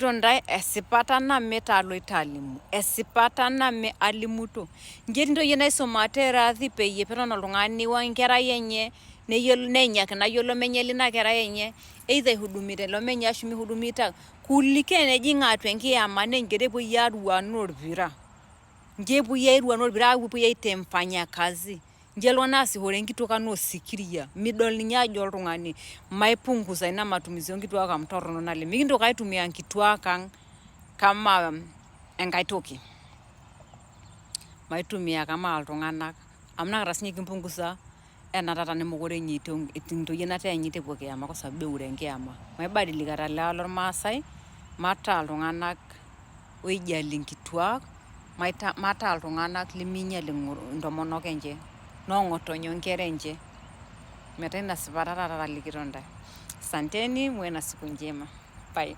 Tonda esipata name taloito alimu esipata name alimuto ngeti ntoyie naisumate rathi peyie peton oltung'ani wenkerai enye neinyak nayiolo menye lina kerai enye either ihudumita ilo menye ashu mihudumita kuliko enejing atua enkiyama nengere epuoi aruan orpira nje epuoi airuan orpira epuoi aitem mfanyakazi nje iltung'anak aasishore enkituak anaa osikiria midol ninye ajo oltung'ani maipunguza ina matumizi onkituak amu torrono naleng mikintoki aitumia nkituak ang kama enkai toki maitumia kama iltung'anak amu nakata sinye kimpunguza enatata nemokure inye ntoyie nataa eanyita epuo kiyama kwa sababu eure enkiyama maibadilika lewa lormaasai mataa iltung'anak oijali nkituak mataa iltung'anak liminyal intomonok enche noong'otonye onkera enche metaa ina sipata taata alikito ntae. Asanteni, muwe na siku njema. Bye.